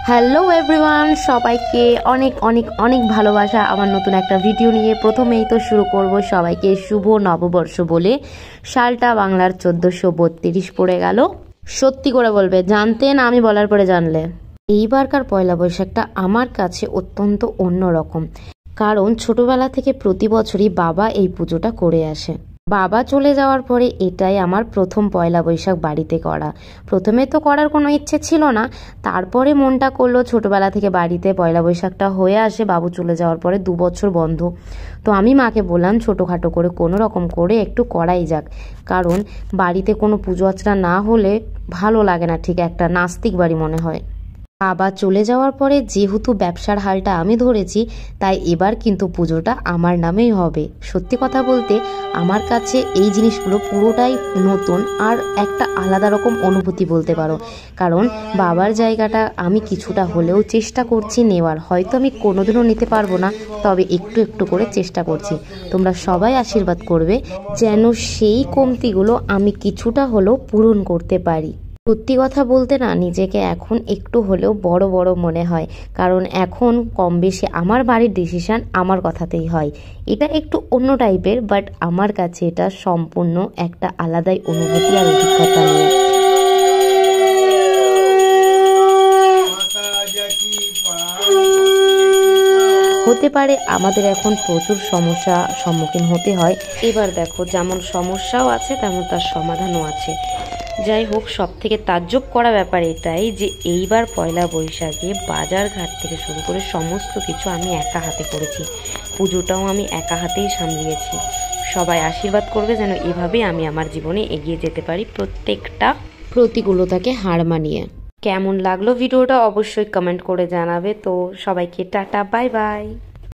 Hello everyone, সবাইকে অনেক অনেক অনেক ভালোবাসা আমার নতুন একটা ভিডিও নিয়ে। প্রথমেই তো শুরু করব সবাইকে শুভ নববর্ষ বলে। সালটা বাংলার 1432 পড়ে গেল। সত্যি করে বলবে জানতে না, আমি বলার পরে জানলে। এইবারকার পয়লা বৈশাখটা আমার কাছে অত্যন্ত অন্যরকম, কারণ ছোটবেলা থেকে প্রতি বছরই বাবা এই পুজোটা করে আসে। বাবা চলে যাওয়ার পরে এটাই আমার প্রথম পয়লা বৈশাখ বাড়িতে করা। প্রথমে তো করার কোনো ইচ্ছে ছিল না, তারপরে মনটা করলো ছোটবেলা থেকে বাড়িতে পয়লা বৈশাখটা হয়ে আসে। বাবু চলে যাওয়ার পরে 2 বছর বন্ধ, তো আমি মাকে বললাম ছোটোখাটো করে কোনো রকম করে একটু করাই যাক, কারণ বাড়িতে কোনো পুজো আর্চনা না হলে ভালো লাগে না, ঠিক একটা নাস্তিক বাড়ি মনে হয়। বাবা চলে যাওয়ার পরে যেহেতু ব্যবসার হালটা আমি ধরেছি, তাই এবার কিন্তু পুজোটা আমার নামেই হবে। সত্যি কথা বলতে আমার কাছে এই জিনিসগুলো পুরোটাই নতুন আর একটা আলাদা রকম অনুভূতি বলতে পারো, কারণ বাবার জায়গাটা আমি কিছুটা হলেও চেষ্টা করছি নেওয়ার। হয়তো আমি কোনোদিনও নিতে পারবো না, তবে একটু একটু করে চেষ্টা করছি। তোমরা সবাই আশীর্বাদ করবে যেন সেই কমতিগুলো আমি কিছুটা হলেও পূরণ করতে পারি। সত্যি কথা বলতে না, নিজেকে এখন একটু হলেও বড় বড় মনে হয়, কারণ এখন কম বেশি আমার বাড়ির ডিসিশন আমার কথাতেই হয়। এটা একটু অন্য টাইপের, বাট আমার কাছে এটা সম্পূর্ণ একটা আলাদাই অনুভূতি আর অভিজ্ঞতা নিয়ে। হতে পারে আমাদের এখন প্রচুর সমস্যা সম্মুখীন হতে হয়, এবার দেখো যেমন সমস্যাও আছে তেমন তার সমাধানও আছে। যাই হোক, সব থেকে তাজ্জব করা ব্যাপার এটাই যে এইবার পয়লা বৈশাখে বাজার ঘাট থেকে শুরু করে সমস্ত কিছু আমি একা হাতে করেছি। পুজোটাও আমি একা হাতেই সামলিয়েছি। সবাই আশীর্বাদ করবে যেন এভাবেই আমি আমার জীবনে এগিয়ে যেতে পারি, প্রত্যেকটা প্রতিকূলতাকে হার মানিয়ে। কেমন লাগলো ভিডিওটা অবশ্যই কমেন্ট করে জানাবে। তো সবাইকে টাটা, বাই বাই।